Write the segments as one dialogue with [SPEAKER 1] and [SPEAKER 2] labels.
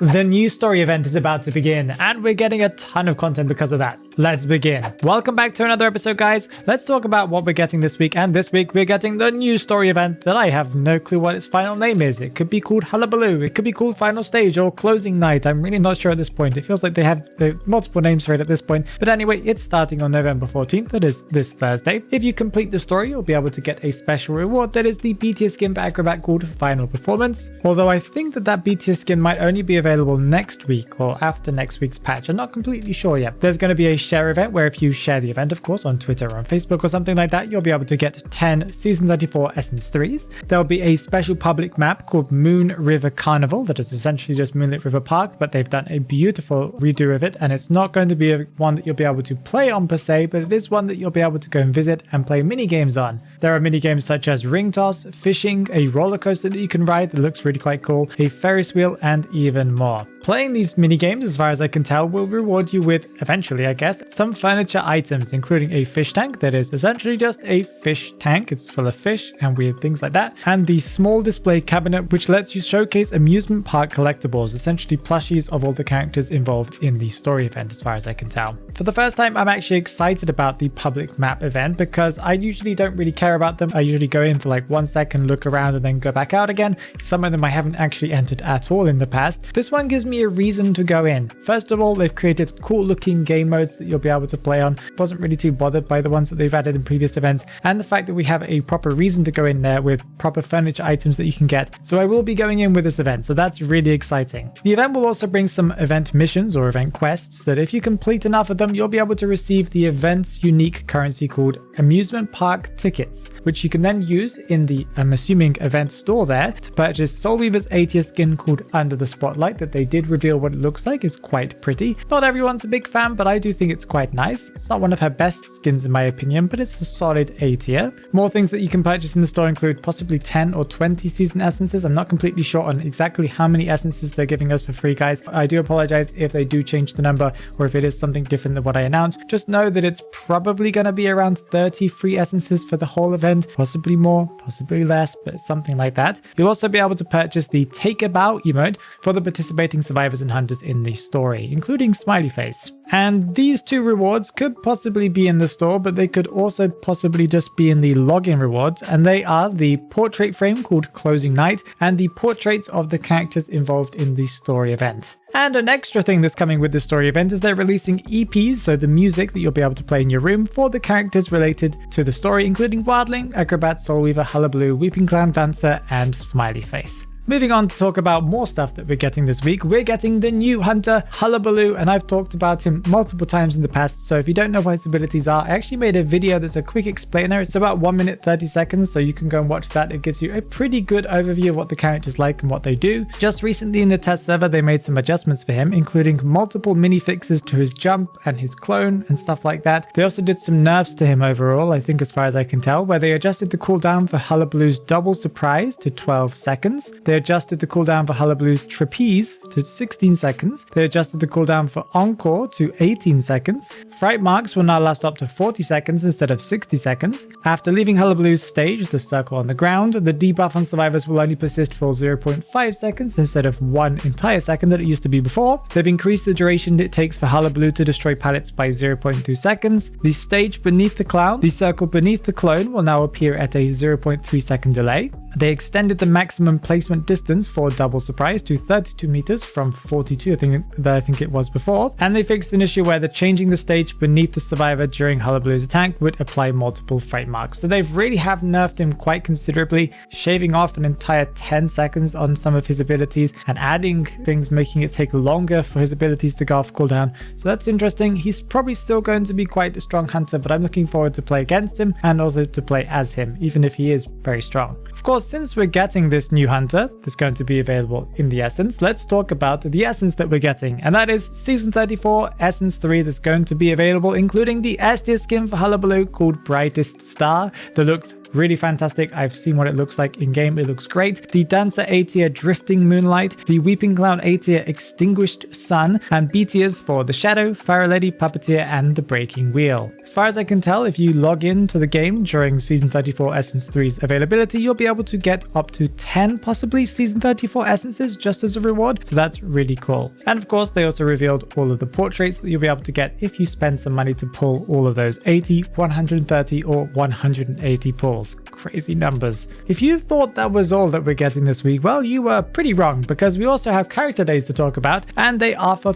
[SPEAKER 1] The new story event is about to begin, and we're getting a ton of content because of that. Let's begin. Welcome back to another episode, guys. Let's talk about what we're getting this week, and this week we're getting the new story event that I have no clue what its final name is. It could be called Hullabaloo, it could be called Final Stage or Closing Night. I'm really not sure at this point. It feels like they have multiple names for it at this point. But anyway, it's starting on November 14th, that is this Thursday. If you complete the story, you'll be able to get a special reward that is the B tier skin for Acrobat called Final Performance. Although I think that B tier skin might only be available next week or after next week's patch. I'm not completely sure yet. There's going to be a share event where if you share the event, of course, on Twitter or on Facebook or something like that, you'll be able to get 10 Season 34 Essence 3s. There'll be a special public map called Moon River Carnival that is essentially just Moonlit River Park, but they've done a beautiful redo of it, and it's not going to be one that you'll be able to play on per se, but it is one that you'll be able to go and visit and play mini games on. There are mini games such as ring toss, fishing, a roller coaster that you can ride that looks really quite cool, a Ferris wheel, and even more. Playing these mini games, as far as I can tell, will reward you with, eventually I guess, some furniture items, including a fish tank that is essentially just a fish tank. It's full of fish and weird things like that. And the small display cabinet, which lets you showcase amusement park collectibles, essentially plushies of all the characters involved in the story event, as far as I can tell. For the first time, I'm actually excited about the public map event because I usually don't really care about them. I usually go in for like 1 second, look around, and then go back out again. Some of them I haven't actually entered at all in the past. This one gives me a reason to go in. First of all, they've created cool looking game modes that you'll be able to play on. Wasn't really too bothered by the ones that they've added in previous events, and the fact that we have a proper reason to go in there with proper furniture items that you can get. So I will be going in with this event, so that's really exciting. The event will also bring some event missions or event quests that if you complete enough of them, you'll be able to receive the event's unique currency called amusement park tickets, which you can then use in the, I'm assuming, event store there to purchase Soul Weaver's A-tier skin called Under the Spotlight that they did reveal what it looks like. Is quite pretty. Not everyone's a big fan, but I do think it's quite nice. It's not one of her best skins in my opinion, but it's a solid A tier. More things that you can purchase in the store include possibly 10 or 20 season essences. I'm not completely sure on exactly how many essences they're giving us for free, guys. I do apologize if they do change the number or if it is something different than what I announced. Just know that it's probably going to be around 30 free essences for the whole event, possibly more, possibly less, but something like that. You'll also be able to purchase the Take a Bow emote for the participating survivors and hunters in the story, including Smiley Face. And these two rewards could possibly be in the store, but they could also possibly just be in the login rewards, and they are the portrait frame called Closing Night and the portraits of the characters involved in the story event. And an extra thing that's coming with the story event is they're releasing EPs, so the music that you'll be able to play in your room for the characters related to the story, including Wildling, Acrobat, Soul Weaver, Hullabaloo, Weeping Clam Dancer, and Smiley Face. Moving on to talk about more stuff that we're getting this week, we're getting the new hunter, Hullabaloo, and I've talked about him multiple times in the past, so if you don't know what his abilities are, I actually made a video that's a quick explainer. It's about 1 minute 30 seconds, so you can go and watch that. It gives you a pretty good overview of what the character's like and what they do. Just recently in the test server, they made some adjustments for him, including multiple mini fixes to his jump and his clone and stuff like that. They also did some nerfs to him overall, I think, as far as I can tell, where they adjusted the cooldown for Hullabaloo's double surprise to 12 seconds. They adjusted the cooldown for Hullabaloo's trapeze to 16 seconds. They adjusted the cooldown for encore to 18 seconds. Fright marks will now last up to 40 seconds instead of 60 seconds. After leaving Hullabaloo's stage, the circle on the ground, the debuff on survivors will only persist for 0.5 seconds instead of 1 entire second that it used to be before. They've increased the duration it takes for Hullabaloo to destroy pallets by 0.2 seconds. The stage beneath the clown, the circle beneath the clone, will now appear at a 0.3 second delay. They extended the maximum placement distance for double surprise to 32 meters from 42, I think it was before. And they fixed an issue where changing the stage beneath the survivor during Hullabaloo's attack would apply multiple fright marks. So they've really have nerfed him quite considerably, shaving off an entire 10 seconds on some of his abilities and adding things making it take longer for his abilities to go off cooldown. So that's interesting. He's probably still going to be quite a strong hunter, but I'm looking forward to play against him and also to play as him, even if he is very strong. Of course, since we're getting this new hunter that's going to be available in the Essence, let's talk about the Essence that we're getting, and that is Season 34 Essence 3 that's going to be available, including the S tier skin for Hullabaloo called Brightest Star that looks really fantastic. I've seen what it looks like in game. It looks great. The Dancer A tier Drifting Moonlight, the Weeping Cloud A tier Extinguished Sun, and B tiers for the Shadow, Fire Lady, Puppeteer, and the Breaking Wheel. As far as I can tell, if you log into the game during Season 34 Essence 3's availability, you'll be able to get up to 10 possibly Season 34 essences just as a reward, so that's really cool. And of course, they also revealed all of the portraits that you'll be able to get if you spend some money to pull all of those 80, 130, or 180 pulls. Crazy numbers. If you thought that was all that we're getting this week, well, you were pretty wrong, because we also have character days to talk about, and they are for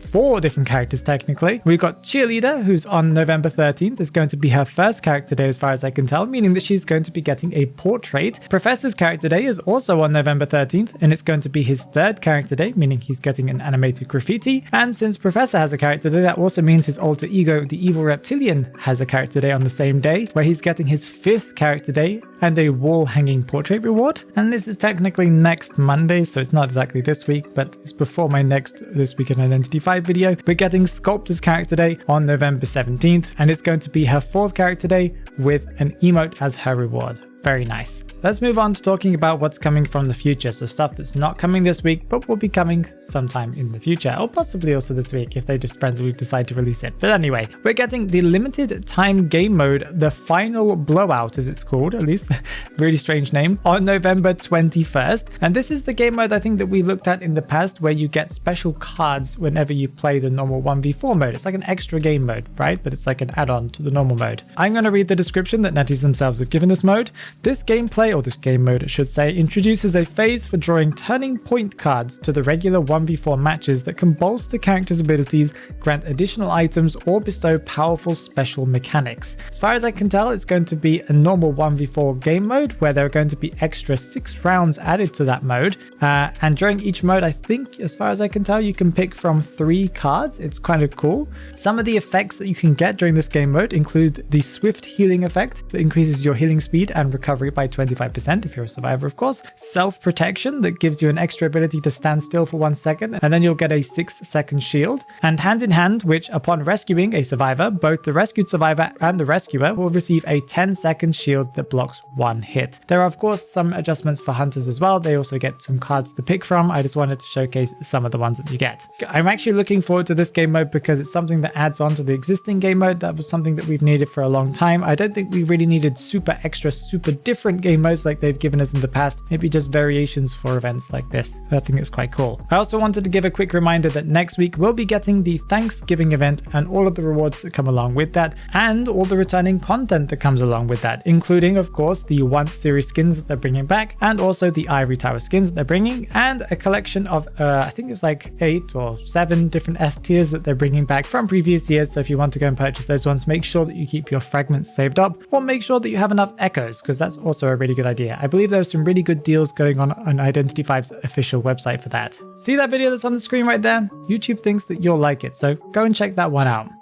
[SPEAKER 1] 4 different characters technically. We've got Cheerleader, who's on November 13th. It's going to be her first character day as far as I can tell, meaning that she's going to be getting a portrait. Professor's character day is also on November 13th, and it's going to be his 3rd character day, meaning he's getting an animated graffiti. And since Professor has a character day, that also means his alter ego, the Evil Reptilian, has a character day on the same day, where he's getting his 5th character day and a wall hanging portrait reward. And this is technically next Monday, so it's not exactly this week, but it's before my next This Week in Identity 5 video. We're getting Sculptor's character day on November 17th, and it's going to be her 4th character day with an emote as her reward. Very nice. Let's move on to talking about what's coming from the future. So stuff that's not coming this week, but will be coming sometime in the future, or possibly also this week if they just randomly decide to release it. But anyway, we're getting the limited time game mode, the Final Blowout as it's called, at least, really strange name, on November 21st. And this is the game mode I think that we looked at in the past, where you get special cards whenever you play the normal 1v4 mode. It's like an extra game mode, right? But it's like an add-on to the normal mode. I'm going to read the description that Netties themselves have given this mode. This gameplay, or this game mode I should say, introduces a phase for drawing turning point cards to the regular 1v4 matches that can bolster characters' abilities, grant additional items, or bestow powerful special mechanics. As far as I can tell, it's going to be a normal 1v4 game mode where there are going to be extra 6 rounds added to that mode. And during each mode, I think, as far as I can tell, you can pick from 3 cards. It's kind of cool. Some of the effects that you can get during this game mode include the Swift Healing effect that increases your healing speed and recovery by 25% if you're a survivor, of course. Self-protection that gives you an extra ability to stand still for 1 second, and then you'll get a 6-second shield. And Hand in Hand, which upon rescuing a survivor, both the rescued survivor and the rescuer will receive a 10-second shield that blocks 1 hit. There are of course some adjustments for hunters as well. They also get some cards to pick from. I just wanted to showcase some of the ones that you get. I'm actually looking forward to this game mode because it's something that adds on to the existing game mode. That was something that we've needed for a long time. I don't think we really needed super extra, super different game modes like they've given us in the past, maybe just variations for events like this. So I think it's quite cool. I also wanted to give a quick reminder that next week we'll be getting the Thanksgiving event and all of the rewards that come along with that, and all the returning content that comes along with that, including of course the Once series skins that they're bringing back, and also the Ivory Tower skins that they're bringing, and a collection of I think it's like 8 or 7 different S tiers that they're bringing back from previous years. So if you want to go and purchase those ones, make sure that you keep your fragments saved up, or make sure that you have enough echoes, because that's also a really good idea. I believe there's some really good deals going on Identity 5's official website for that. See that video that's on the screen right there? YouTube thinks that you'll like it, so go and check that one out.